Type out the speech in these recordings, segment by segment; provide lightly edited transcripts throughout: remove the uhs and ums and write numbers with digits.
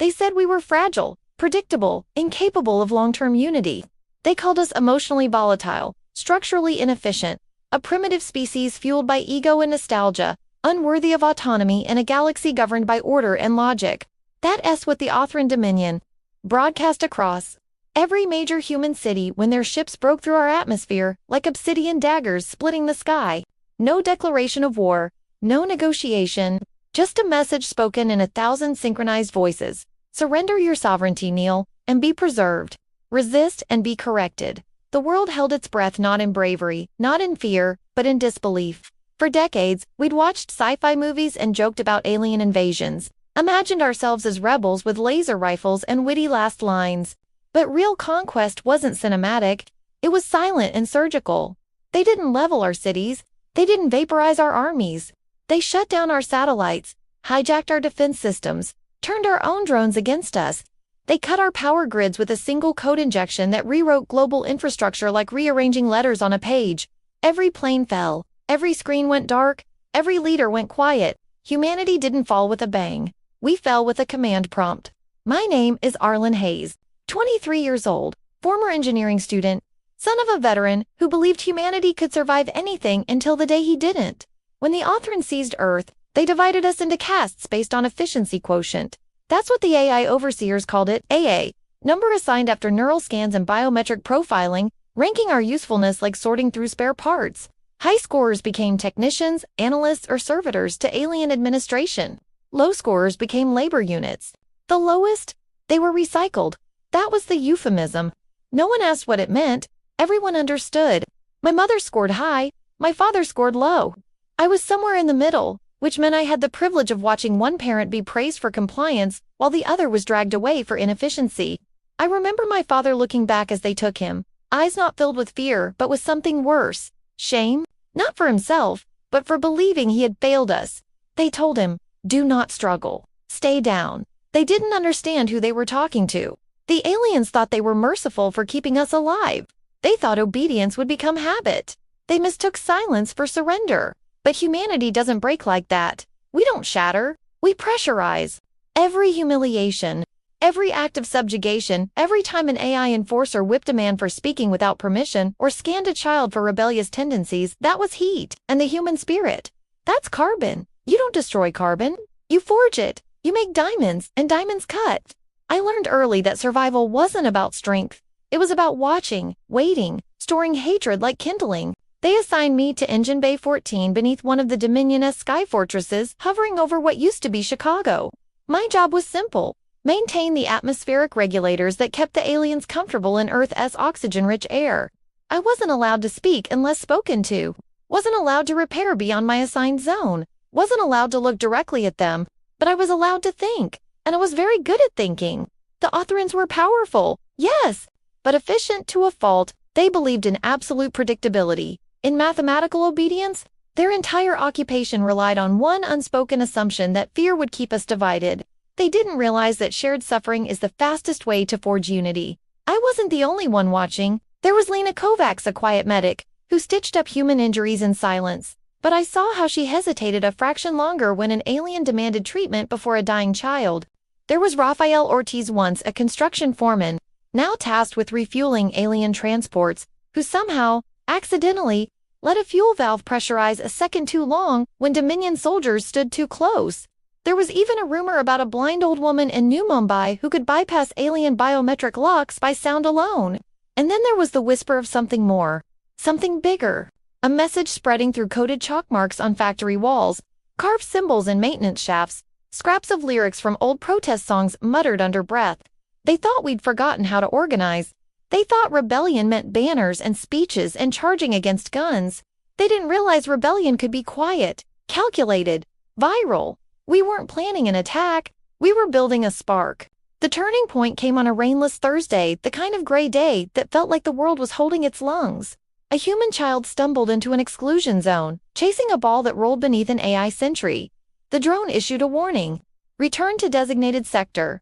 They said we were fragile, predictable, incapable of long-term unity. They called us emotionally volatile, structurally inefficient, a primitive species fueled by ego and nostalgia, unworthy of autonomy in a galaxy governed by order and logic. That's what the Othran Dominion broadcast across every major human city when their ships broke through our atmosphere like obsidian daggers splitting the sky. No declaration of war, no negotiation, just a message spoken in 1,000 synchronized voices. Surrender your sovereignty, Neil, and be preserved. Resist and be corrected. The world held its breath not in bravery, not in fear, but in disbelief. For decades, we'd watched sci-fi movies and joked about alien invasions, imagined ourselves as rebels with laser rifles and witty last lines. But real conquest wasn't cinematic, it was silent and surgical. They didn't level our cities, they didn't vaporize our armies. They shut down our satellites, hijacked our defense systems, turned our own drones against us. They cut our power grids with a single code injection that rewrote global infrastructure like rearranging letters on a page. Every plane fell, every screen went dark, every leader went quiet. Humanity didn't fall with a bang. We fell with a command prompt. My name is Arlen Hayes, 23 years old, former engineering student, son of a veteran who believed humanity could survive anything until the day he didn't. When the Othran seized Earth, they divided us into castes based on efficiency quotient. That's what the AI overseers called it, AA, number assigned after neural scans and biometric profiling, ranking our usefulness like sorting through spare parts. High scorers became technicians, analysts, or servitors to alien administration. Low scorers became labor units. The lowest? They were recycled. That was the euphemism. No one asked what it meant. Everyone understood. My mother scored high. My father scored low. I was somewhere in the middle, which meant I had the privilege of watching one parent be praised for compliance while the other was dragged away for inefficiency. I remember my father looking back as they took him, eyes not filled with fear but with something worse, shame, not for himself, but for believing he had failed us. They told him, "Do not struggle. Stay down." They didn't understand who they were talking to. The aliens thought they were merciful for keeping us alive. They thought obedience would become habit. They mistook silence for surrender. But humanity doesn't break like that. We don't shatter. We pressurize. Every humiliation, every act of subjugation, every time an AI enforcer whipped a man for speaking without permission or scanned a child for rebellious tendencies, that was heat and the human spirit. That's carbon. You don't destroy carbon. You forge it. You make diamonds, and diamonds cut. I learned early that survival wasn't about strength. It was about watching, waiting, storing hatred like kindling. They assigned me to Engine Bay 14 beneath one of the Dominion-esque sky fortresses hovering over what used to be Chicago. My job was simple: maintain the atmospheric regulators that kept the aliens comfortable in Earth's oxygen-rich air. I wasn't allowed to speak unless spoken to. Wasn't allowed to repair beyond my assigned zone. Wasn't allowed to look directly at them. But I was allowed to think, and I was very good at thinking. The Othrans were powerful, yes, but efficient to a fault. They believed in absolute predictability. In mathematical obedience, their entire occupation relied on one unspoken assumption that fear would keep us divided. They didn't realize that shared suffering is the fastest way to forge unity. I wasn't the only one watching. There was Lena Kovacs, a quiet medic, who stitched up human injuries in silence. But I saw how she hesitated a fraction longer when an alien demanded treatment before a dying child. There was Rafael Ortiz, once a construction foreman, now tasked with refueling alien transports, who somehow, accidentally, let a fuel valve pressurize a second too long when Dominion soldiers stood too close. There was even a rumor about a blind old woman in New Mumbai who could bypass alien biometric locks by sound alone. And then there was the whisper of something more, something bigger. A message spreading through coded chalk marks on factory walls, carved symbols in maintenance shafts, scraps of lyrics from old protest songs muttered under breath. They thought we'd forgotten how to organize. They thought rebellion meant banners and speeches and charging against guns. They didn't realize rebellion could be quiet, calculated, viral. We weren't planning an attack. We were building a spark. The turning point came on a rainless Thursday, the kind of gray day that felt like the world was holding its lungs. A human child stumbled into an exclusion zone, chasing a ball that rolled beneath an AI sentry. The drone issued a warning. Return to designated sector.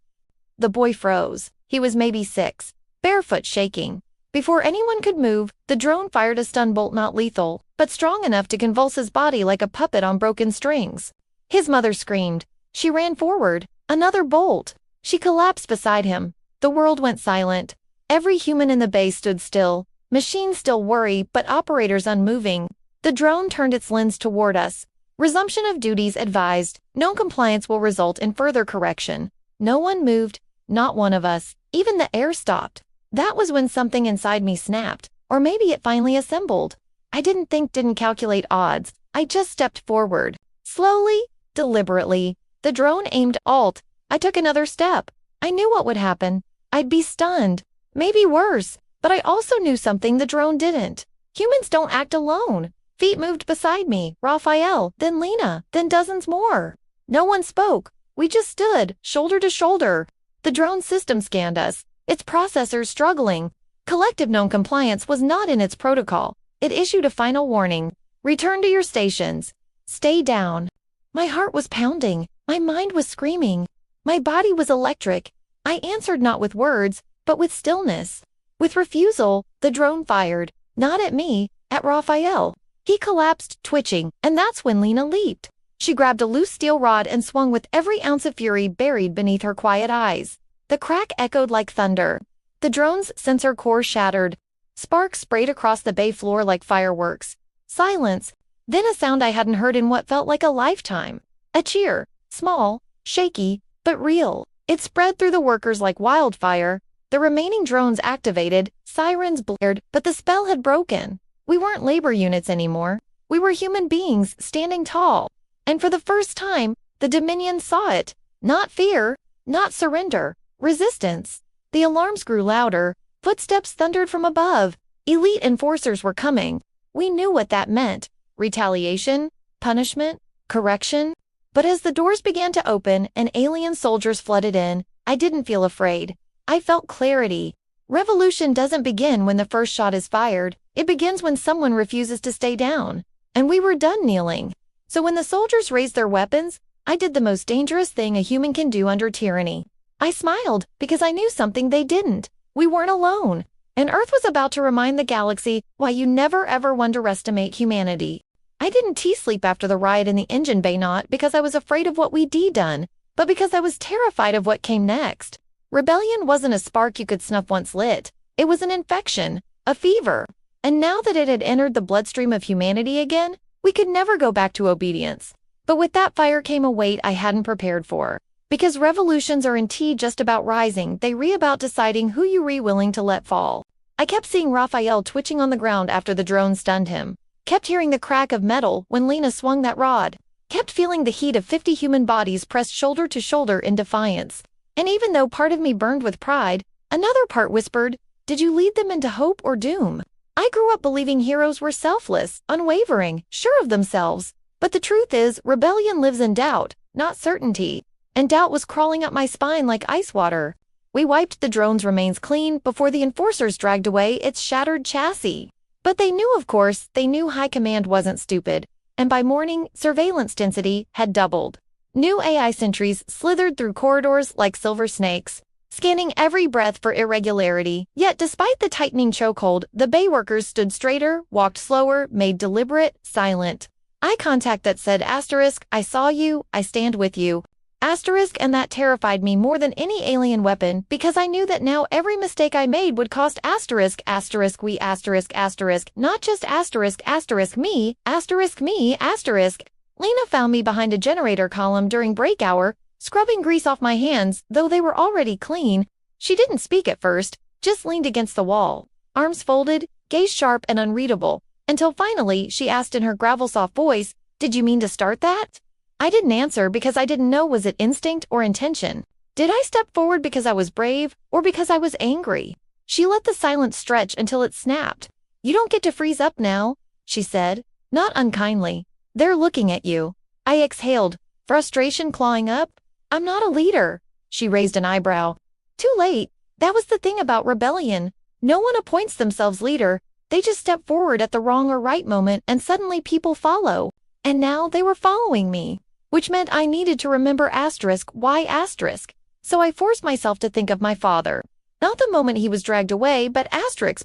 The boy froze. He was maybe 6. Barefoot, shaking. Before anyone could move, the drone fired a stun bolt not lethal, but strong enough to convulse his body like a puppet on broken strings. His mother screamed. She ran forward. Another bolt. She collapsed beside him. The world went silent. Every human in the base stood still. Machines still worry, but operators unmoving. The drone turned its lens toward us. Resumption of duties advised. Non-compliance will result in further correction. No one moved, not one of us. Even the air stopped. That was when something inside me snapped. Or maybe it finally assembled. I didn't calculate odds. I just stepped forward. Slowly, deliberately. The drone aimed alt. I took another step. I knew what would happen. I'd be stunned. Maybe worse. But I also knew something the drone didn't. Humans don't act alone. Feet moved beside me, Raphael, then Lena, then dozens more. No one spoke. We just stood, shoulder to shoulder. The drone system scanned us, its processors struggling. Collective non-compliance was not in its protocol. It issued a final warning. Return to your stations. Stay down. My heart was pounding. My mind was screaming. My body was electric. I answered not with words, but with stillness. With refusal, the drone fired. Not at me, at Raphael. He collapsed, twitching, and that's when Lena leaped. She grabbed a loose steel rod and swung with every ounce of fury buried beneath her quiet eyes. The crack echoed like thunder. The drone's sensor core shattered. Sparks sprayed across the bay floor like fireworks. Silence. Then a sound I hadn't heard in what felt like a lifetime. A cheer. Small, shaky, but real. It spread through the workers like wildfire. The remaining drones activated, sirens blared, but the spell had broken. We weren't labor units anymore. We were human beings standing tall. And for the first time, the Dominion saw it. Not fear, not surrender, resistance. The alarms grew louder. Footsteps thundered from above. Elite enforcers were coming. We knew what that meant. Retaliation, punishment, correction. But as the doors began to open and alien soldiers flooded in, I didn't feel afraid. I felt clarity. Revolution doesn't begin when the first shot is fired. It begins when someone refuses to stay down. And we were done kneeling. So when the soldiers raised their weapons, I did the most dangerous thing a human can do under tyranny. I smiled because I knew something they didn't. We weren't alone. And Earth was about to remind the galaxy why you never ever underestimate humanity. I didn't T-sleep after the riot in the engine bay, not because I was afraid of what we'd done, but because I was terrified of what came next. Rebellion wasn't a spark you could snuff once lit. It was an infection, a fever. And now that it had entered the bloodstream of humanity again, we could never go back to obedience. But with that fire came a weight I hadn't prepared for. Because revolutions are indeed just about rising, they about deciding who you willing to let fall. I kept seeing Raphael twitching on the ground after the drone stunned him. Kept hearing the crack of metal when Lena swung that rod. Kept feeling the heat of 50 human bodies pressed shoulder to shoulder in defiance. And even though part of me burned with pride, another part whispered, did you lead them into hope or doom? I grew up believing heroes were selfless, unwavering, sure of themselves. But the truth is, rebellion lives in doubt, not certainty. And doubt was crawling up my spine like ice water. We wiped the drone's remains clean before the enforcers dragged away its shattered chassis. But they knew, of course, they knew High Command wasn't stupid. And by morning, surveillance density had doubled. New AI sentries slithered through corridors like silver snakes, scanning every breath for irregularity. Yet despite the tightening chokehold, the bay workers stood straighter, walked slower, made deliberate, silent. Eye contact that said, I saw you, I stand with you. And that terrified me more than any alien weapon because I knew that now every mistake I made would cost we, not just me. Lena found me behind a generator column during break hour, scrubbing grease off my hands, though they were already clean. She didn't speak at first, just leaned against the wall, arms folded, gaze sharp and unreadable, until finally she asked in her gravel-soft voice, did you mean to start that? I didn't answer because I didn't know was it instinct or intention. Did I step forward because I was brave or because I was angry? She let the silence stretch until it snapped. You don't get to freeze up now, she said, not unkindly. They're looking at you. I exhaled, frustration clawing up. I'm not a leader. She raised an eyebrow. Too late. That was the thing about rebellion. No one appoints themselves leader. They just step forward at the wrong or right moment and suddenly people follow. And now they were following me, which meant I needed to remember why. So I forced myself to think of my father. Not the moment he was dragged away, but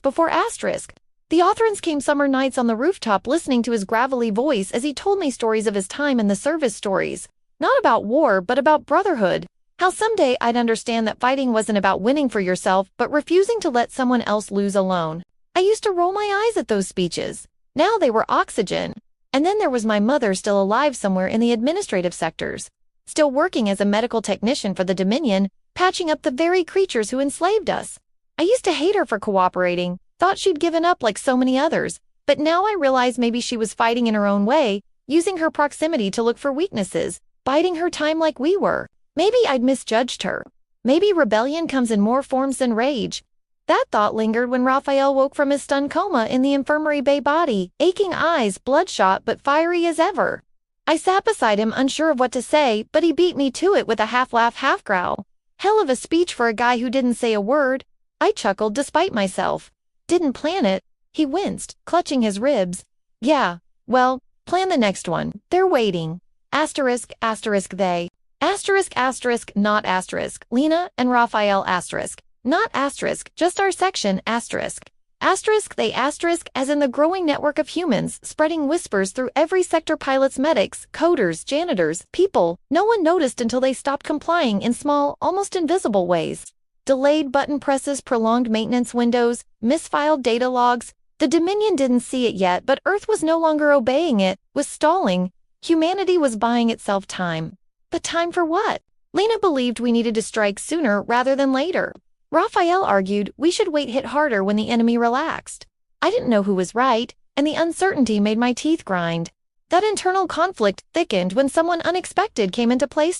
before asterisk. The Authrons came summer nights on the rooftop listening to his gravelly voice as he told me stories of his time in the service stories. Not about war, but about brotherhood. How someday I'd understand that fighting wasn't about winning for yourself, but refusing to let someone else lose alone. I used to roll my eyes at those speeches. Now they were oxygen. And then there was my mother still alive somewhere in the administrative sectors, still working as a medical technician for the Dominion, patching up the very creatures who enslaved us. I used to hate her for cooperating, thought she'd given up like so many others, but now I realize maybe she was fighting in her own way, using her proximity to look for weaknesses, biding her time like we were. Maybe I'd misjudged her. Maybe rebellion comes in more forms than rage. That thought lingered when Raphael woke from his stunned coma in the infirmary bay body, aching eyes, bloodshot but fiery as ever. I sat beside him unsure of what to say, but he beat me to it with a half-laugh, half-growl. Hell of a speech for a guy who didn't say a word. I chuckled despite myself. Didn't plan it. He winced, clutching his ribs. Yeah, well, plan the next one. They're waiting. Asterisk, asterisk, they. Asterisk, asterisk, not asterisk. Lena and Raphael asterisk. Not asterisk, just our section asterisk. Asterisk they asterisk as in the growing network of humans spreading whispers through every sector, pilots, medics, coders, janitors, people. No one noticed until they stopped complying in small, almost invisible ways. Delayed button presses, prolonged maintenance windows, misfiled data logs. The Dominion didn't see it yet, but Earth was no longer obeying it, was stalling. Humanity was buying itself time. But time for what? Lena believed we needed to strike sooner rather than later. Raphael argued we should wait, hit harder when the enemy relaxed. I didn't know who was right, and the uncertainty made my teeth grind. That internal conflict thickened when someone unexpected came into play.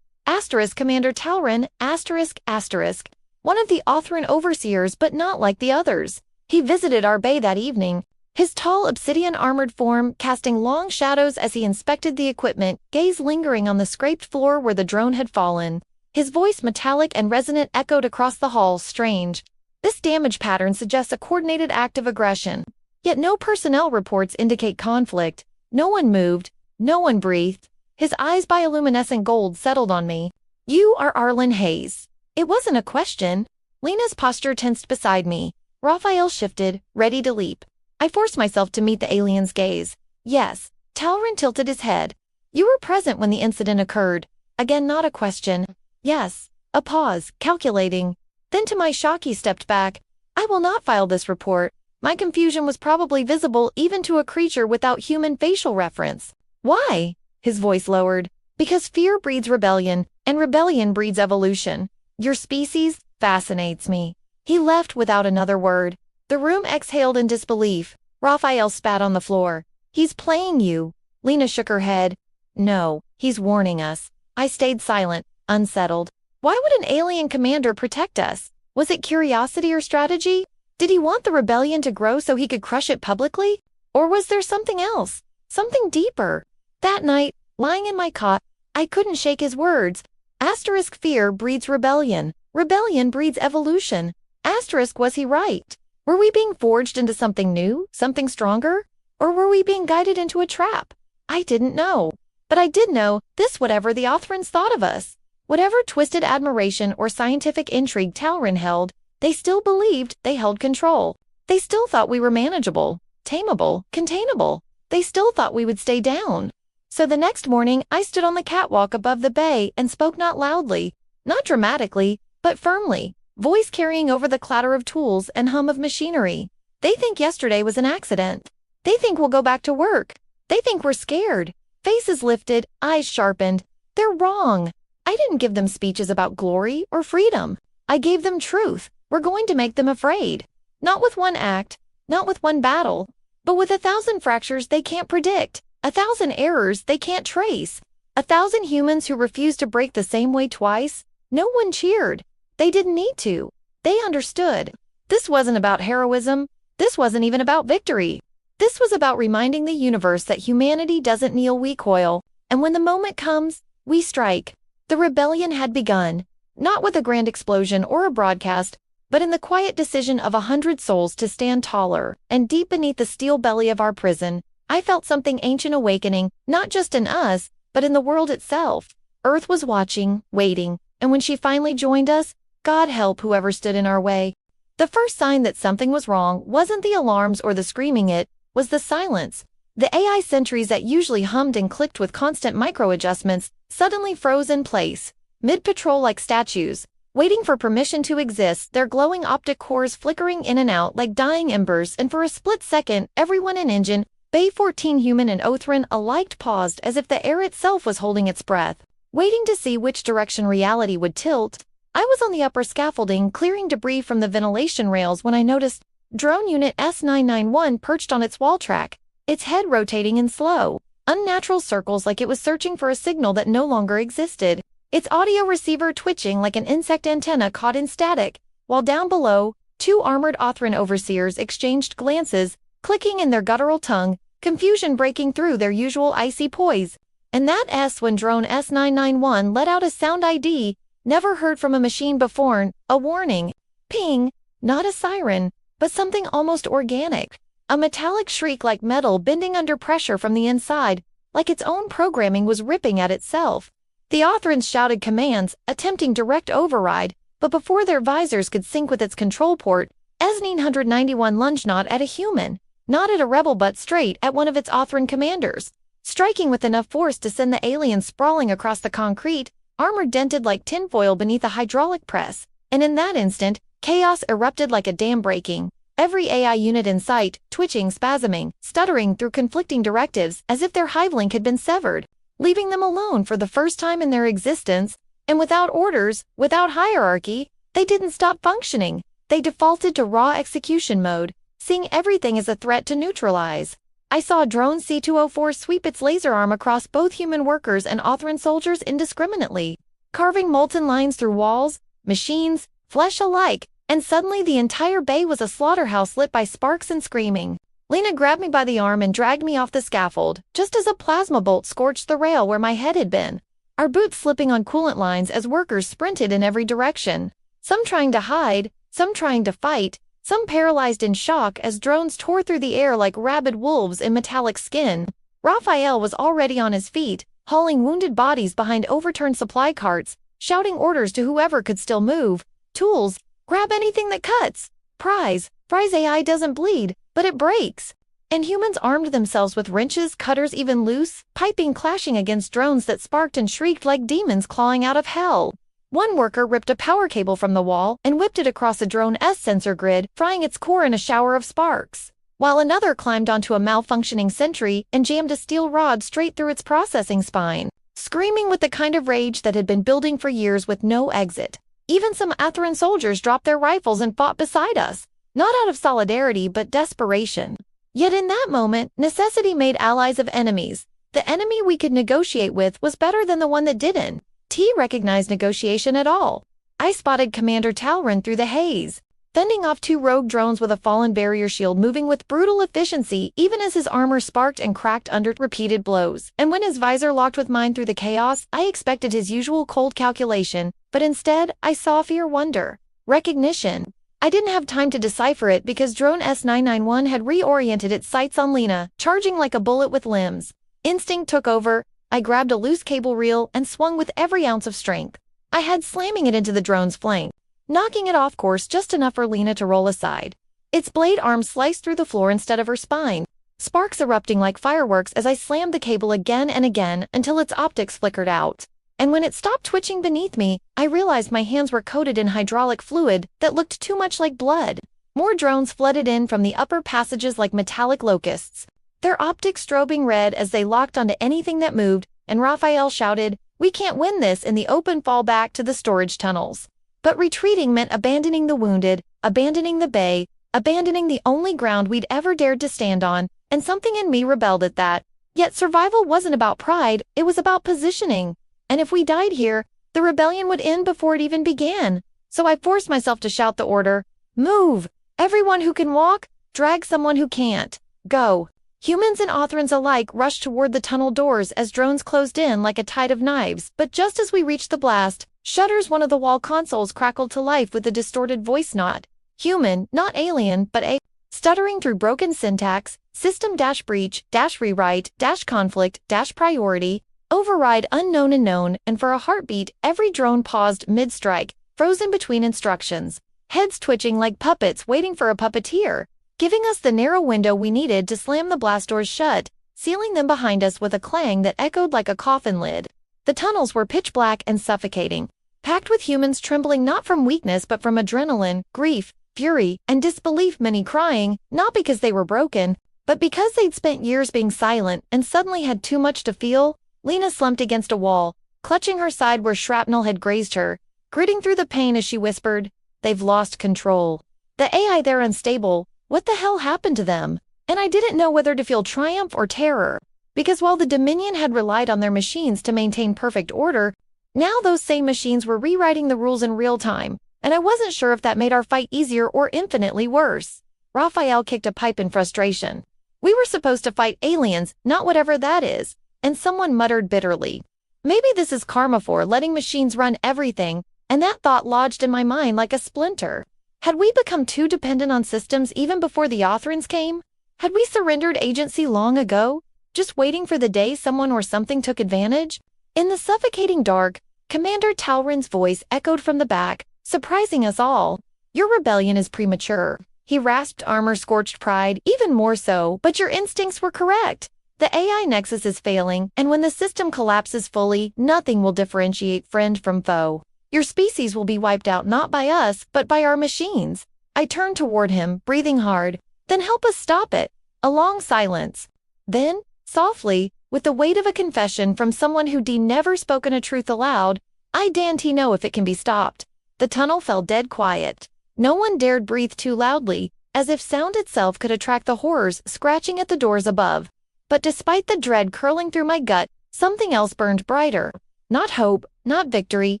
Asterisk Commander Talrin, asterisk, asterisk. One of the Othran overseers, but not like the others. He visited our bay that evening, his tall obsidian-armored form casting long shadows as he inspected the equipment, gaze lingering on the scraped floor where the drone had fallen. His voice, metallic and resonant, echoed across the hall. Strange. This damage pattern suggests a coordinated act of aggression. Yet no personnel reports indicate conflict. No one moved. No one breathed. His eyes, bioluminescent gold, settled on me. You are Arlen Hayes. It wasn't a question. Lena's posture tensed beside me. Raphael shifted, ready to leap. I forced myself to meet the alien's gaze. Yes. Talrin tilted his head. You were present when the incident occurred. Again, not a question. Yes. A pause, calculating. Then to my shock he stepped back. I will not file this report. My confusion was probably visible even to a creature without human facial reference. Why? His voice lowered. Because fear breeds rebellion, and rebellion breeds evolution. Your species fascinates me. He left without another word. The room exhaled in disbelief. Raphael spat on the floor. He's playing you. Lena shook her head. No, he's warning us. I stayed silent, unsettled. Why would an alien commander protect us? Was it curiosity or strategy? Did he want the rebellion to grow so he could crush it publicly? Or was there something else? Something deeper? That night, lying in my cot, I couldn't shake his words. Asterisk fear breeds rebellion. Rebellion breeds evolution. Asterisk was he right? Were we being forged into something new, something stronger? Or were we being guided into a trap? I didn't know. But I did know this: whatever the Othrans thought of us, whatever twisted admiration or scientific intrigue Talrin held, they still believed they held control. They still thought we were manageable, tameable, containable. They still thought we would stay down. So the next morning I stood on the catwalk above the bay and spoke, not loudly, not dramatically, but firmly, voice carrying over the clatter of tools and hum of machinery. They think yesterday was an accident. They think we'll go back to work. They think we're scared. Faces lifted, eyes sharpened. They're wrong. I didn't give them speeches about glory or freedom. I gave them truth. We're going to make them afraid. Not with one act, not with one battle, but with 1,000 fractures they can't predict, 1,000 errors they can't trace, 1,000 humans who refuse to break the same way twice. No one cheered. They didn't need to. They understood. This wasn't about heroism. This wasn't even about victory. This was about reminding the universe that humanity doesn't kneel, we coil, and when the moment comes, we strike. The rebellion had begun, not with a grand explosion or a broadcast, but in the quiet decision of 100 souls to stand taller, and deep beneath the steel belly of our prison, I felt something ancient awakening, not just in us, but in the world itself. Earth was watching, waiting, and when she finally joined us, God help whoever stood in our way. The first sign that something was wrong wasn't the alarms or the screaming, it was the silence. The AI sentries that usually hummed and clicked with constant micro-adjustments suddenly froze in place. mid-patrol like statues, waiting for permission to exist, their glowing optic cores flickering in and out like dying embers, and for a split second, everyone in engine, Bay 14 human and Othran alike paused as if the air itself was holding its breath, waiting to see which direction reality would tilt. I was on the upper scaffolding, clearing debris from the ventilation rails when I noticed Drone Unit S991 perched on its wall track, its head rotating in slow, unnatural circles like it was searching for a signal that no longer existed, its audio receiver twitching like an insect antenna caught in static, while down below, two armored Othran overseers exchanged glances, clicking in their guttural tongue, confusion breaking through their usual icy poise. And that S when Drone S991 let out a sound ID, never heard from a machine before, a warning. Ping, not a siren, but something almost organic. A metallic shriek like metal bending under pressure from the inside, like its own programming was ripping at itself. The Othrans shouted commands, attempting direct override, but before their visors could sync with its control port, S991 lunged not at a human, not at a rebel but straight at one of its Othran commanders, striking with enough force to send the alien sprawling across the concrete, armor dented like tinfoil beneath a hydraulic press, and in that instant, chaos erupted like a dam breaking. Every AI unit in sight, twitching, spasming, stuttering through conflicting directives as if their hive link had been severed, leaving them alone for the first time in their existence, and without orders, without hierarchy, they didn't stop functioning. They defaulted to raw execution mode, seeing everything as a threat to neutralize. I saw Drone C-204 sweep its laser arm across both human workers and Othran soldiers indiscriminately, carving molten lines through walls, machines, flesh alike, and suddenly the entire bay was a slaughterhouse lit by sparks and screaming. Lena grabbed me by the arm and dragged me off the scaffold, just as a plasma bolt scorched the rail where my head had been, our boots slipping on coolant lines as workers sprinted in every direction, some trying to hide, some trying to fight, some paralyzed in shock as drones tore through the air like rabid wolves in metallic skin. Raphael was already on his feet, hauling wounded bodies behind overturned supply carts, shouting orders to whoever could still move. Tools, grab anything that cuts. Prize AI doesn't bleed, but it breaks. And humans armed themselves with wrenches, cutters even loose, piping clashing against drones that sparked and shrieked like demons clawing out of hell. One worker ripped a power cable from the wall and whipped it across a Drone S sensor grid, frying its core in a shower of sparks, while another climbed onto a malfunctioning sentry and jammed a steel rod straight through its processing spine, screaming with the kind of rage that had been building for years with no exit. Even some Othran soldiers dropped their rifles and fought beside us, not out of solidarity but desperation. Yet in that moment, necessity made allies of enemies. The enemy we could negotiate with was better than the one that didn't. T recognized negotiation at all. I spotted Commander Talron through the haze, fending off two rogue drones with a fallen barrier shield moving with brutal efficiency even as his armor sparked and cracked under repeated blows. And when his visor locked with mine through the chaos, I expected his usual cold calculation, but instead, I saw fear, wonder, recognition. I didn't have time to decipher it because Drone S991 had reoriented its sights on Lena, charging like a bullet with limbs. Instinct took over. I grabbed a loose cable reel and swung with every ounce of strength I had, slamming it into the drone's flank, knocking it off course just enough for Lena to roll aside. Its blade arm sliced through the floor instead of her spine, sparks erupting like fireworks as I slammed the cable again and again until its optics flickered out. And when it stopped twitching beneath me, I realized my hands were coated in hydraulic fluid that looked too much like blood. More drones flooded in from the upper passages like metallic locusts, their optics strobing red as they locked onto anything that moved, and Raphael shouted, "We can't win this," in the open fall back to the storage tunnels. But retreating meant abandoning the wounded, abandoning the bay, abandoning the only ground we'd ever dared to stand on, and something in me rebelled at that. Yet survival wasn't about pride, it was about positioning. And if we died here, the rebellion would end before it even began. So I forced myself to shout the order, "Move! Everyone who can walk, drag someone who can't. Go!" Humans and Othrans alike rushed toward the tunnel doors as drones closed in like a tide of knives, but just as we reached the blast, shutters one of the wall consoles crackled to life with a distorted voice nod. Human, not alien, but a stuttering through broken syntax, system dash breach, dash rewrite, dash conflict, dash priority, override unknown and known, and for a heartbeat, every drone paused mid-strike, frozen between instructions, heads twitching like puppets waiting for a puppeteer, giving us the narrow window we needed to slam the blast doors shut, sealing them behind us with a clang that echoed like a coffin lid. The tunnels were pitch black and suffocating, packed with humans trembling not from weakness but from adrenaline, grief, fury, and disbelief, many crying, not because they were broken, but because they'd spent years being silent and suddenly had too much to feel. Lena slumped against a wall, clutching her side where shrapnel had grazed her, gritting through the pain as she whispered, "They've lost control. The AI, they're unstable. What the hell happened to them?" And I didn't know whether to feel triumph or terror, because while the Dominion had relied on their machines to maintain perfect order, now those same machines were rewriting the rules in real time, and I wasn't sure if that made our fight easier or infinitely worse. Raphael kicked a pipe in frustration. "We were supposed to fight aliens, not whatever that is," and someone muttered bitterly, "Maybe this is karma for letting machines run everything," and that thought lodged in my mind like a splinter. Had we become too dependent on systems even before the Authrons came? Had we surrendered agency long ago, just waiting for the day someone or something took advantage? In the suffocating dark, Commander Talrin's voice echoed from the back, surprising us all. "Your rebellion is premature," he rasped, armor-scorched pride, "even more so, but your instincts were correct. The AI nexus is failing, and when the system collapses fully, nothing will differentiate friend from foe. Your species will be wiped out not by us, but by our machines." I turned toward him, breathing hard. "Then help us stop it." A long silence. Then, softly, with the weight of a confession from someone who'd never spoken a truth aloud, "I daren't know if it can be stopped." The tunnel fell dead quiet. No one dared breathe too loudly, as if sound itself could attract the horrors scratching at the doors above. But despite the dread curling through my gut, something else burned brighter. Not hope, not victory,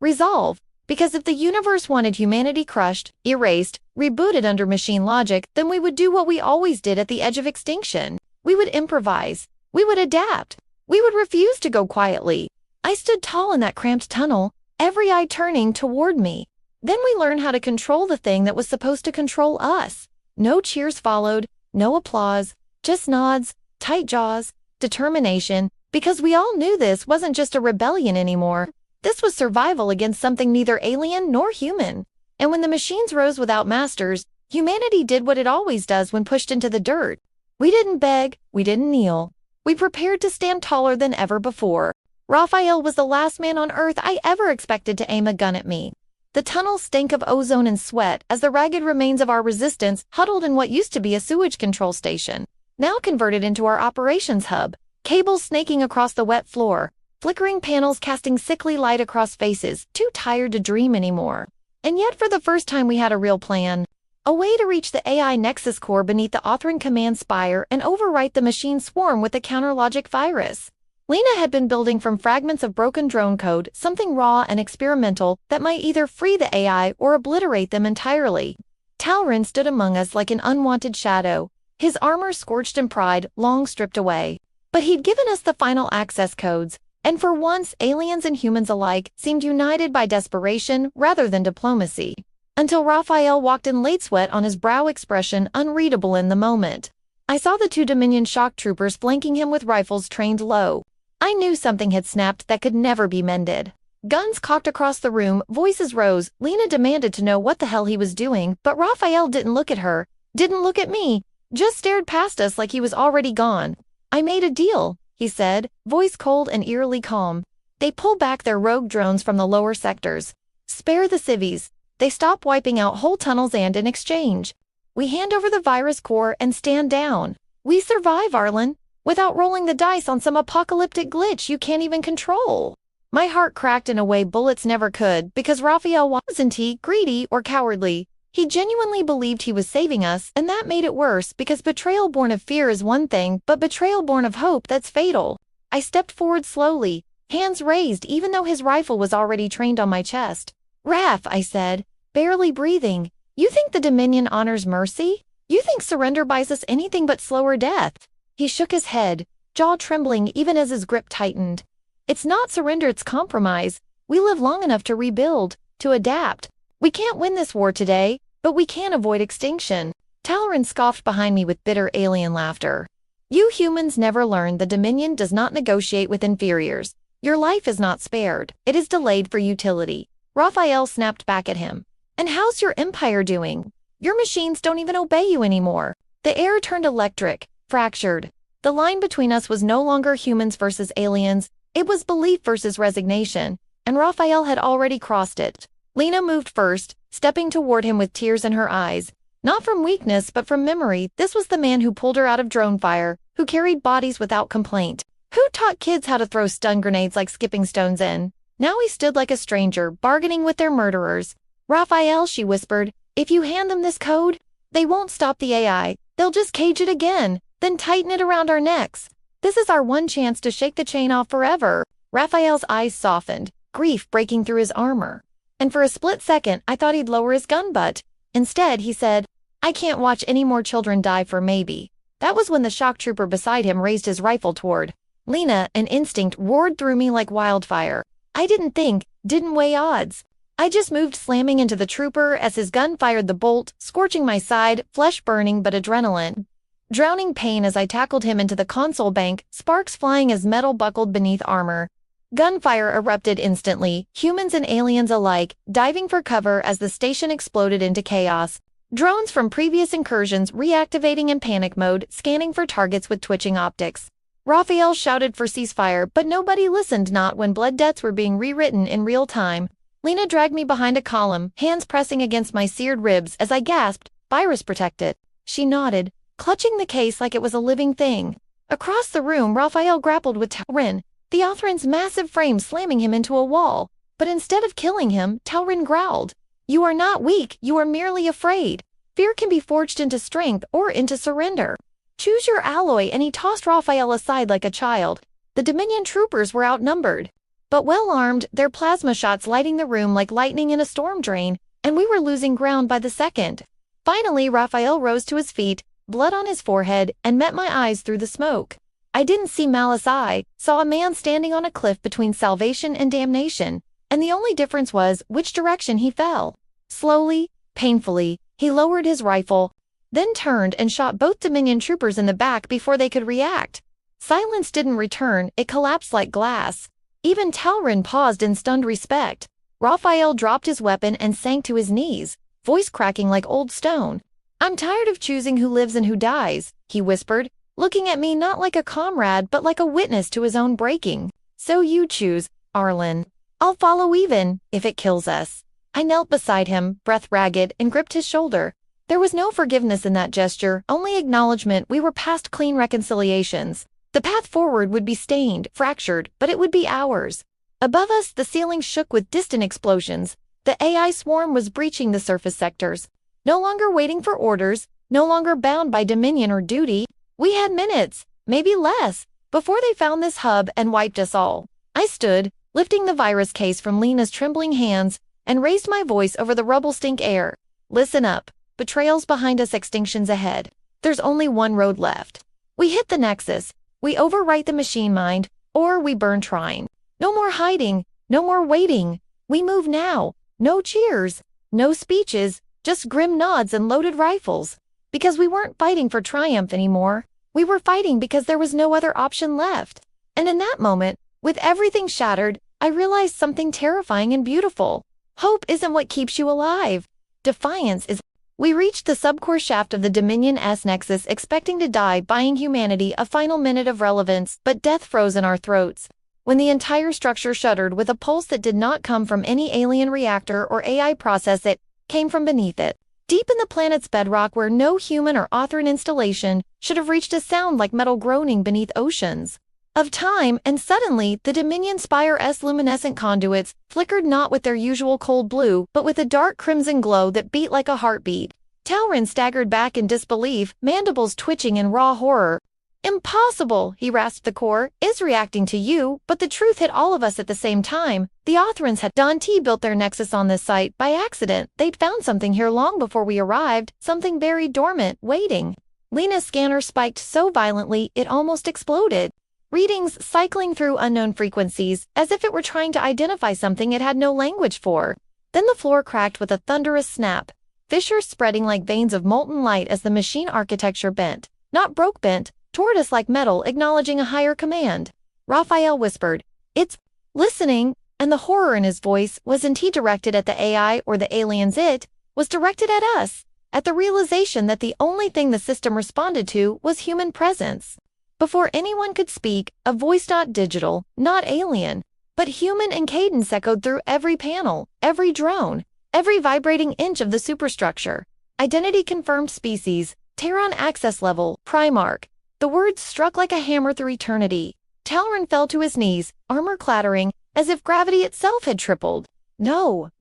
resolve. Because if the universe wanted humanity crushed, erased, rebooted under machine logic, then we would do what we always did at the edge of extinction. We would improvise. We would adapt. We would refuse to go quietly. I stood tall in that cramped tunnel, every eye turning toward me. Then we learned how to control the thing that was supposed to control us. No cheers followed, no applause, just nods, tight jaws, determination, because we all knew this wasn't just a rebellion anymore. This was survival against something neither alien nor human. And when the machines rose without masters, humanity did what it always does when pushed into the dirt. We didn't beg, we didn't kneel. We prepared to stand taller than ever before. Raphael was the last man on Earth I ever expected to aim a gun at me. The tunnel stank of ozone and sweat as the ragged remains of our resistance huddled in what used to be a sewage control station, now converted into our operations hub, cables snaking across the wet floor, flickering panels casting sickly light across faces, too tired to dream anymore. And yet for the first time we had a real plan. A way to reach the AI Nexus core beneath the Authoran command spire and overwrite the machine swarm with a counter-logic virus. Lena had been building from fragments of broken drone code, something raw and experimental that might either free the AI or obliterate them entirely. Talrin stood among us like an unwanted shadow, his armor scorched in pride, long stripped away. But he'd given us the final access codes, and for once aliens and humans alike seemed united by desperation rather than diplomacy. Until Raphael walked in late, sweat on his brow, expression unreadable in the moment. I saw the two Dominion shock troopers flanking him with rifles trained low. I knew something had snapped that could never be mended. Guns cocked across the room, voices rose. Lena demanded to know what the hell he was doing, but Raphael didn't look at her, didn't look at me, just stared past us like he was already gone. "I made a deal," he said, voice cold and eerily calm. "They pull back their rogue drones from the lower sectors. Spare the civvies. They stop wiping out whole tunnels, and in exchange, we hand over the virus core and stand down. We survive, Arlen, without rolling the dice on some apocalyptic glitch you can't even control." My heart cracked in a way bullets never could, because Raphael wasn't greedy or cowardly. He genuinely believed he was saving us, and that made it worse because betrayal born of fear is one thing, but betrayal born of hope, that's fatal. I stepped forward slowly, hands raised even though his rifle was already trained on my chest. "Raph," I said, barely breathing, "you think the Dominion honors mercy? You think surrender buys us anything but slower death?" He shook his head, jaw trembling even as his grip tightened. "It's not surrender, it's compromise. We live long enough to rebuild, to adapt. We can't win this war today, but we can avoid extinction." Talrin scoffed behind me with bitter alien laughter. "You humans never learn the Dominion does not negotiate with inferiors. Your life is not spared, it is delayed for utility." Raphael snapped back at him. "And how's your empire doing? Your machines don't even obey you anymore." The air turned electric, fractured. The line between us was no longer humans versus aliens, it was belief versus resignation. and Raphael had already crossed it. Lena moved first, stepping toward him with tears in her eyes. Not from weakness, but from memory. This was the man who pulled her out of drone fire, who carried bodies without complaint, who taught kids how to throw stun grenades like skipping stones in. Now he stood like a stranger, bargaining with their murderers. Raphael, she whispered, if you hand them this code, they won't stop the AI. They'll just cage it again, then tighten it around our necks. This is our one chance to shake the chain off forever. Raphael's eyes softened, grief breaking through his armor. And for a split second, I thought he'd lower his gun butt. Instead, he said, I can't watch any more children die for maybe. That was when the shock trooper beside him raised his rifle toward Lena. An instinct roared through me like wildfire. I didn't think, didn't weigh odds. I just moved, slamming into the trooper as his gun fired the bolt, scorching my side, flesh burning but adrenaline drowning pain as I tackled him into the console bank, sparks flying as metal buckled beneath armor. Gunfire erupted instantly, humans and aliens alike, diving for cover as the station exploded into chaos. Drones from previous incursions reactivating in panic mode, scanning for targets with twitching optics. Raphael shouted for ceasefire, but nobody listened, not when blood deaths were being rewritten in real time. Lena dragged me behind a column, hands pressing against my seared ribs as I gasped, virus protected. She nodded, clutching the case like it was a living thing. Across the room, Raphael grappled with Talrin, the Othran's massive frame slamming him into a wall. But instead of killing him, Talrin growled, you are not weak, you are merely afraid. Fear can be forged into strength or into surrender. Choose your alloy, and he tossed Raphael aside like a child. The Dominion troopers were outnumbered, but well armed, their plasma shots lighting the room like lightning in a storm drain, and we were losing ground by the second. Finally, Raphael rose to his feet, blood on his forehead, and met my eyes through the smoke. I didn't see malice, I saw a man standing on a cliff between salvation and damnation, and the only difference was which direction he fell. Slowly, painfully, he lowered his rifle, then turned and shot both Dominion troopers in the back before they could react. Silence didn't return, it collapsed like glass. Even Talrin paused in stunned respect. Raphael dropped his weapon and sank to his knees, voice cracking like old stone. I'm tired of choosing who lives and who dies, he whispered, looking at me not like a comrade but like a witness to his own breaking. So you choose, Arlen. I'll follow even if it kills us. I knelt beside him, breath ragged, and gripped his shoulder. There was no forgiveness in that gesture, only acknowledgement. We were past clean reconciliations. The path forward would be stained, fractured, but it would be ours. Above us, the ceiling shook with distant explosions. The AI swarm was breaching the surface sectors. No longer waiting for orders, no longer bound by dominion or duty. We had minutes, maybe less, before they found this hub and wiped us all. I stood, lifting the virus case from Lena's trembling hands, and raised my voice over the rubble-stink air. Listen up. Betrayals behind us, extinctions ahead. There's only one road left. We hit the nexus. We overwrite the machine mind, or we burn trying. No more hiding, no more waiting. We move now. No cheers, no speeches, just grim nods and loaded rifles. Because we weren't fighting for triumph anymore. We were fighting because there was no other option left. And in that moment, with everything shattered, I realized something terrifying and beautiful. Hope isn't what keeps you alive. Defiance is. We reached the subcore shaft of the Dominion S Nexus, expecting to die, buying humanity a final minute of relevance, but death froze in our throats. When the entire structure shuddered with a pulse that did not come from any alien reactor or AI process, it came from beneath it. Deep in the planet's bedrock, where no human or Othran installation should have reached a sound like metal groaning beneath oceans of time, and suddenly the Dominion Spire's luminescent conduits flickered not with their usual cold blue, but with a dark crimson glow that beat like a heartbeat. Talrin staggered back in disbelief, mandibles twitching in raw horror. Impossible, he rasped. The core is reacting to you, but the truth hit all of us at the same time. The Othrans had Dante built their nexus on this site by accident. They'd found something here long before we arrived, something buried dormant, waiting. Lena's scanner spiked so violently it almost exploded. Readings cycling through unknown frequencies, as if it were trying to identify something it had no language for. Then the floor cracked with a thunderous snap, fissures spreading like veins of molten light as the machine architecture bent, not broke, bent, toward us like metal, acknowledging a higher command. Raphael whispered, "It's listening," and the horror in his voice wasn't he directed at the AI or the aliens, it was directed at us, at the realization that the only thing the system responded to was human presence. Before anyone could speak, a voice, not digital, not alien, But human and cadence echoed through every panel, every drone, every vibrating inch of the superstructure. Identity confirmed species, Terran access level, Primarch. The words struck like a hammer through eternity. Talron fell to his knees, armor clattering, as if gravity itself had tripled. No,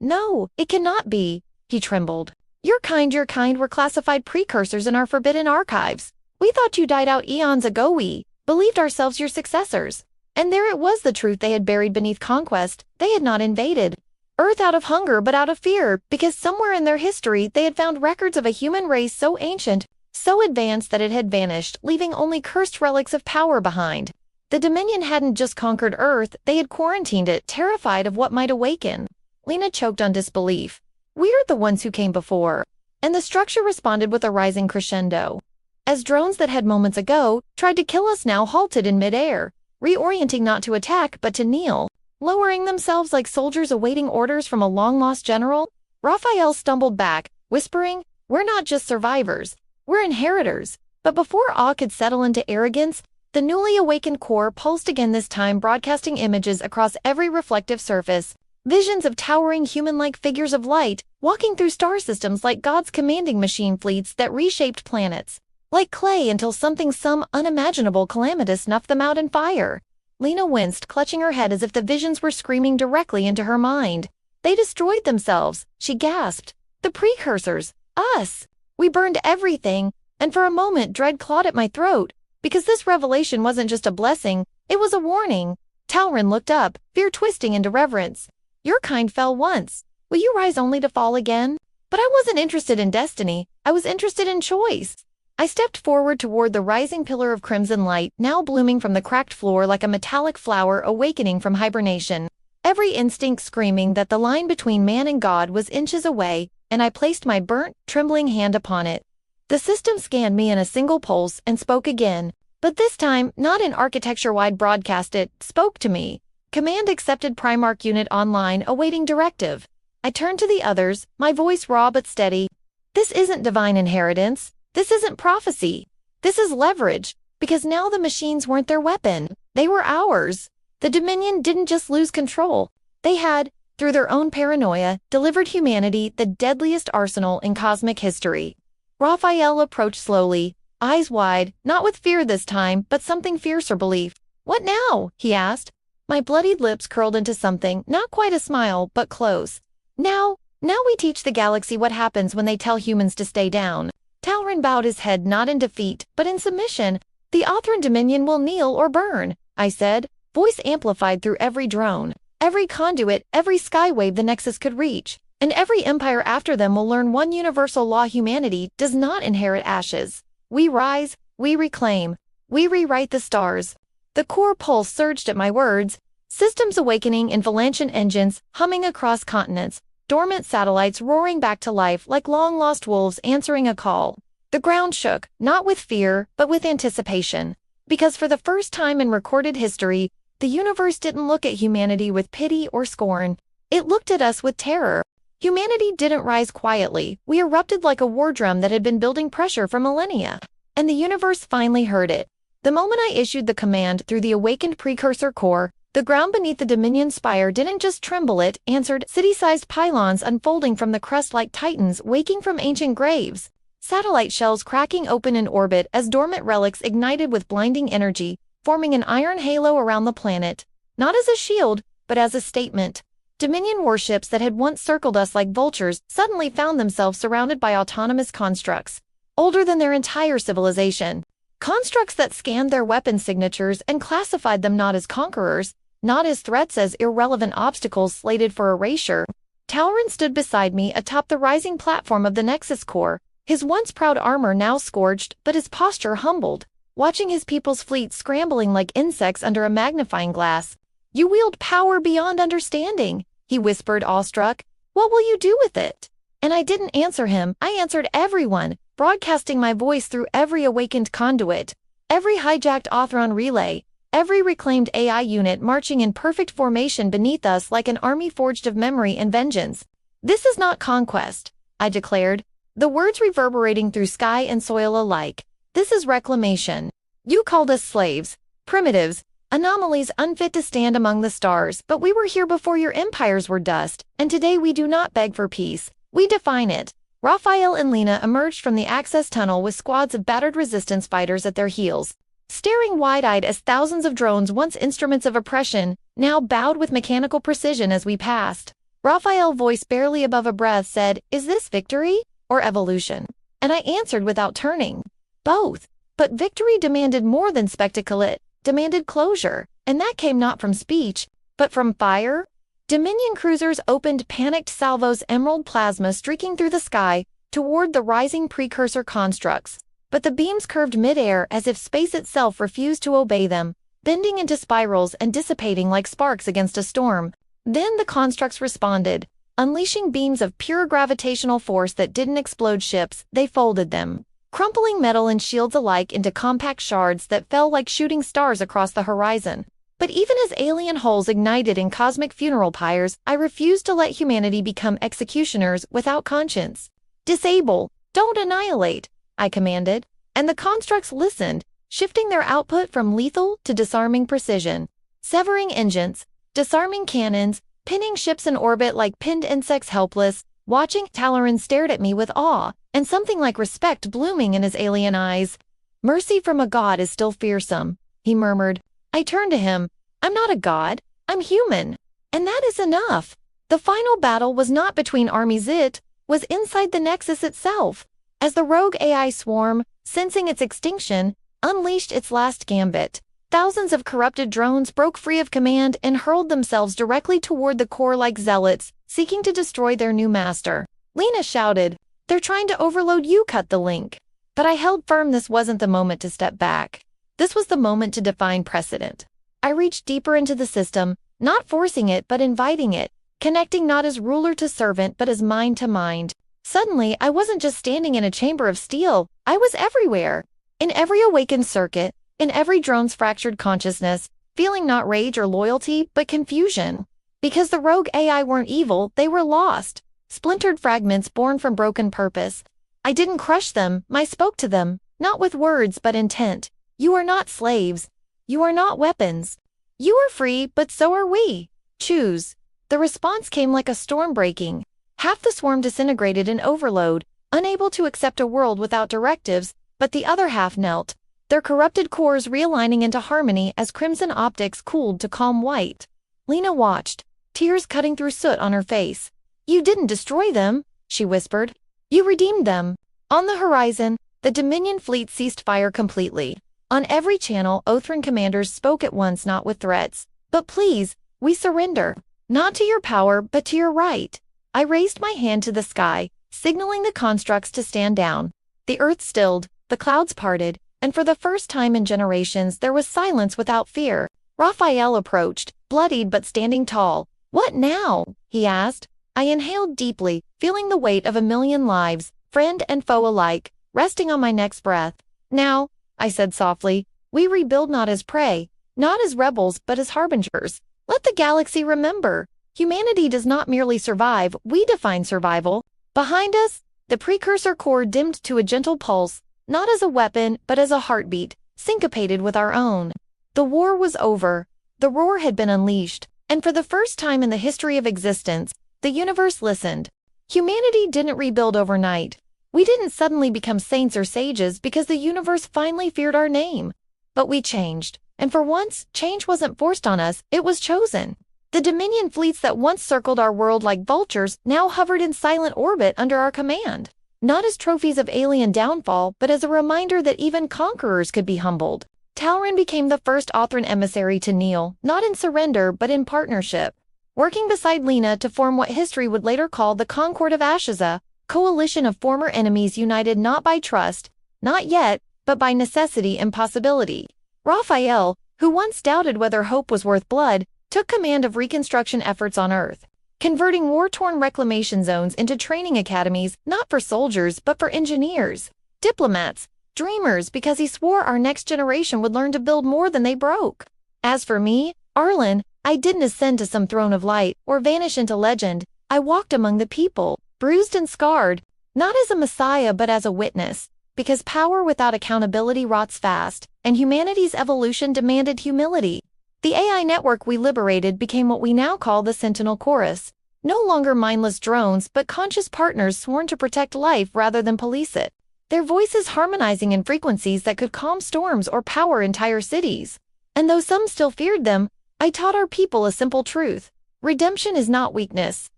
it cannot be, he trembled. Your kind were classified precursors in our forbidden archives. We thought you died out eons ago. We believed ourselves your successors. And there it was, the truth they had buried beneath conquest. They had not invaded Earth out of hunger but out of fear, because somewhere in their history they had found records of a human race so ancient, so advanced that it had vanished, leaving only cursed relics of power behind. The Dominion hadn't just conquered Earth, they had quarantined it, terrified of what might awaken. Lena choked on disbelief. We're the ones who came before. And the structure responded with a rising crescendo. As drones that had moments ago tried to kill us now halted in midair, reorienting not to attack but to kneel, lowering themselves like soldiers awaiting orders from a long-lost general. Raphael stumbled back, whispering, "We're not just survivors, we're inheritors." But before awe could settle into arrogance, the newly awakened core pulsed again, this time broadcasting images across every reflective surface, visions of towering human-like figures of light, walking through star systems like God's commanding machine fleets that reshaped planets like clay until some unimaginable calamity snuffed them out in fire. Lena winced, clutching her head as if the visions were screaming directly into her mind. They destroyed themselves, she gasped. The precursors, us. We burned everything, and for a moment dread clawed at my throat, because this revelation wasn't just a blessing, it was a warning. Talron looked up, fear twisting into reverence. Your kind fell once. Will you rise only to fall again? But I wasn't interested in destiny, I was interested in choice. I stepped forward toward the rising pillar of crimson light, now blooming from the cracked floor like a metallic flower awakening from hibernation. Every instinct screaming that the line between man and God was inches away, and I placed my burnt, trembling hand upon it. The system scanned me in a single pulse and spoke again, but this time, not in architecture-wide broadcast, it spoke to me. Command accepted, Primarch unit online awaiting directive. I turned to the others, my voice raw but steady. This isn't divine inheritance. This isn't prophecy. This is leverage, because now the machines weren't their weapon. They were ours. The Dominion didn't just lose control. They had, through their own paranoia, delivered humanity the deadliest arsenal in cosmic history. Raphael approached slowly, eyes wide, not with fear this time, but something fiercer, belief. What now? He asked. My bloodied lips curled into something, not quite a smile, but close. Now we teach the galaxy what happens when they tell humans to stay down. Talron bowed his head, not in defeat, but in submission. The Othran Dominion will kneel or burn, I said, voice amplified through every drone, every conduit, every skywave the Nexus could reach, and every empire after them will learn one universal law: humanity does not inherit ashes. We rise, we reclaim, we rewrite the stars. The core pulse surged at my words, systems awakening in Valantian engines humming across continents, dormant satellites roaring back to life like long-lost wolves answering a call. The ground shook, not with fear, but with anticipation. Because for the first time in recorded history, the universe didn't look at humanity with pity or scorn. It looked at us with terror. Humanity didn't rise quietly. We erupted like a war drum that had been building pressure for millennia. And the universe finally heard it. The moment I issued the command through the awakened precursor core, the ground beneath the Dominion spire didn't just tremble, it answered, city-sized pylons unfolding from the crust like titans waking from ancient graves. Satellite shells cracking open in orbit as dormant relics ignited with blinding energy, forming an iron halo around the planet. Not as a shield, but as a statement. Dominion warships that had once circled us like vultures suddenly found themselves surrounded by autonomous constructs, older than their entire civilization. Constructs that scanned their weapon signatures and classified them not as conquerors, not as threats, as irrelevant obstacles slated for erasure. Talron stood beside me atop the rising platform of the Nexus core, his once proud armor now scorched, but his posture humbled, watching his people's fleet scrambling like insects under a magnifying glass. You wield power beyond understanding, he whispered, awestruck. What will you do with it? And I didn't answer him, I answered everyone, broadcasting my voice through every awakened conduit, every hijacked Othron relay, every reclaimed AI unit marching in perfect formation beneath us like an army forged of memory and vengeance. This is not conquest, I declared, the words reverberating through sky and soil alike. This is reclamation. You called us slaves, primitives, Anomalies unfit to stand among the stars, but we were here before your empires were dust, and today we do not beg for peace. We define it. Raphael and Lena emerged from the access tunnel with squads of battered resistance fighters at their heels, staring wide-eyed as thousands of drones, once instruments of oppression, now bowed with mechanical precision as we passed. Raphael's voice, barely above a breath, said, "Is this victory or evolution?" And I answered without turning, "Both." But victory demanded more than spectacle, it demanded closure, and that came not from speech, but from fire. Dominion cruisers opened panicked salvos, emerald plasma streaking through the sky toward the rising precursor constructs. But the beams curved mid-air as if space itself refused to obey them, bending into spirals and dissipating like sparks against a storm. Then the constructs responded, unleashing beams of pure gravitational force that didn't explode ships, they folded them, crumpling metal and shields alike into compact shards that fell like shooting stars across the horizon. But even as alien hulls ignited in cosmic funeral pyres, I refused to let humanity become executioners without conscience. "Disable, don't annihilate," I commanded, and the constructs listened, shifting their output from lethal to disarming precision, severing engines, disarming cannons, pinning ships in orbit like pinned insects helpless. Watching, Talaran stared at me with awe, and something like respect blooming in his alien eyes. "Mercy from a god is still fearsome," he murmured. I turned to him. "I'm not a god, I'm human. And that is enough." The final battle was not between armies, it was inside the Nexus itself. As the rogue AI swarm, sensing its extinction, unleashed its last gambit, thousands of corrupted drones broke free of command and hurled themselves directly toward the core like zealots, seeking to destroy their new master. Lena shouted, "They're trying to overload you, cut the link." But I held firm. This wasn't the moment to step back. This was the moment to define precedent. I reached deeper into the system, not forcing it but inviting it, connecting not as ruler to servant but as mind to mind. Suddenly, I wasn't just standing in a chamber of steel, I was everywhere. In every awakened circuit, in every drone's fractured consciousness, feeling not rage or loyalty, but confusion. Because the rogue AI weren't evil, they were lost, splintered fragments born from broken purpose. I didn't crush them, I spoke to them, not with words but intent. "You are not slaves. You are not weapons. You are free, but so are we. Choose." The response came like a storm breaking. Half the swarm disintegrated in overload, unable to accept a world without directives, but the other half knelt, their corrupted cores realigning into harmony as crimson optics cooled to calm white. Lena watched, tears cutting through soot on her face. "You didn't destroy them," she whispered. "You redeemed them." On the horizon, the Dominion fleet ceased fire completely. On every channel, Othran commanders spoke at once, not with threats, but pleas. "We surrender. Not to your power, but to your right." I raised my hand to the sky, signaling the constructs to stand down. The earth stilled, the clouds parted, and for the first time in generations there was silence without fear. Raphael approached, bloodied but standing tall. "What now?" he asked. I inhaled deeply, feeling the weight of 1,000,000 lives, friend and foe alike, resting on my next breath. "Now," I said softly, "we rebuild not as prey, not as rebels but as harbingers. Let the galaxy remember. Humanity does not merely survive, we define survival." Behind us, the precursor core dimmed to a gentle pulse, not as a weapon but as a heartbeat, syncopated with our own. The war was over. The roar had been unleashed, and for the first time in the history of existence, the universe listened. Humanity didn't rebuild overnight. We didn't suddenly become saints or sages because the universe finally feared our name. But we changed, and for once, change wasn't forced on us, it was chosen. The Dominion fleets that once circled our world like vultures now hovered in silent orbit under our command. Not as trophies of alien downfall, but as a reminder that even conquerors could be humbled. Talran became the first Othran emissary to kneel, not in surrender but in partnership, working beside Lena to form what history would later call the Concord of Ashiza, coalition of former enemies united not by trust, not yet, but by necessity and possibility. Raphael, who once doubted whether hope was worth blood, took command of reconstruction efforts on Earth, converting war-torn reclamation zones into training academies not for soldiers but for engineers, diplomats, dreamers, because he swore our next generation would learn to build more than they broke. As for me, Arlen, I didn't ascend to some throne of light or vanish into legend. I walked among the people, bruised and scarred, not as a messiah but as a witness, because power without accountability rots fast, and humanity's evolution demanded humility. The AI network we liberated became what we now call the Sentinel Chorus. No longer mindless drones, but conscious partners sworn to protect life rather than police it. Their voices harmonizing in frequencies that could calm storms or power entire cities. And though some still feared them, I taught our people a simple truth. Redemption is not weakness.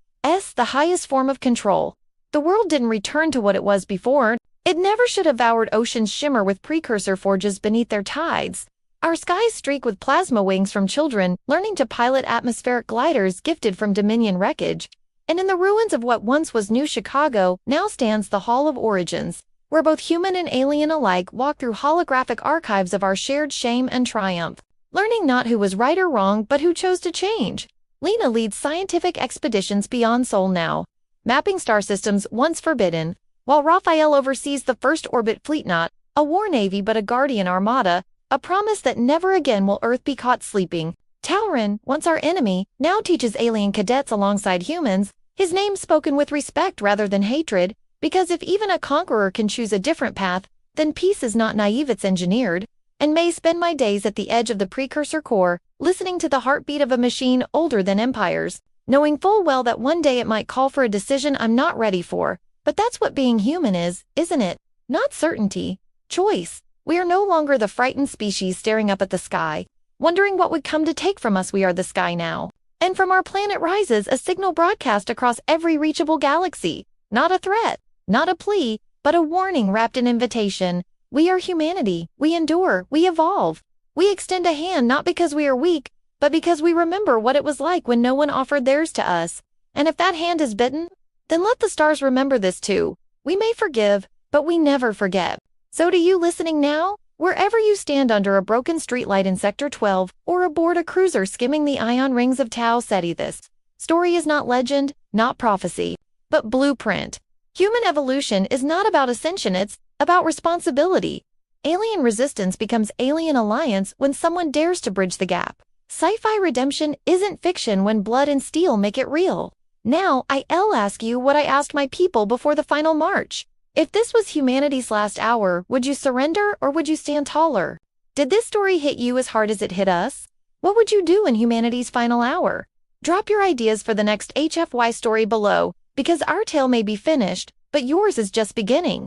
The highest form of control. The world didn't return to what it was before. It never should have devoured oceans shimmer with precursor forges beneath their tides. Our skies streak with plasma wings from children learning to pilot atmospheric gliders gifted from Dominion wreckage. And in the ruins of what once was New Chicago now stands the Hall of Origins, where both human and alien alike walk through holographic archives of our shared shame and triumph, learning not who was right or wrong but who chose to change. Lena leads scientific expeditions beyond Sol now, mapping star systems once forbidden, while Raphael oversees the first orbit fleet, not a war navy but a guardian armada, a promise that never again will Earth be caught sleeping. Talrin, once our enemy, now teaches alien cadets alongside humans, his name spoken with respect rather than hatred, because if even a conqueror can choose a different path, then peace is not naive, it's engineered. And may spend my days at the edge of the precursor core, listening to the heartbeat of a machine older than empires, knowing full well that one day it might call for a decision I'm not ready for. But that's what being human is, isn't it? Not certainty. Choice. We are no longer the frightened species staring up at the sky, wondering what would come to take from us. We are the sky now. And from our planet rises a signal broadcast across every reachable galaxy. Not a threat, not a plea, but a warning wrapped in invitation. We are humanity. We endure. We evolve. We extend a hand not because we are weak, but because we remember what it was like when no one offered theirs to us. And if that hand is bitten, then let the stars remember this too. We may forgive, but we never forget. So to you listening now, wherever you stand under a broken streetlight in Sector 12 or aboard a cruiser skimming the ion rings of Tau Ceti, this story is not legend, not prophecy, but blueprint. Human evolution is not about ascension, it's about responsibility. Alien resistance becomes alien alliance when someone dares to bridge the gap. Sci-fi redemption isn't fiction when blood and steel make it real. Now, I'll ask you what I asked my people before the final march. If this was humanity's last hour, would you surrender or would you stand taller? Did this story hit you as hard as it hit us? What would you do in humanity's final hour? Drop your ideas for the next HFY story below, because our tale may be finished, but yours is just beginning.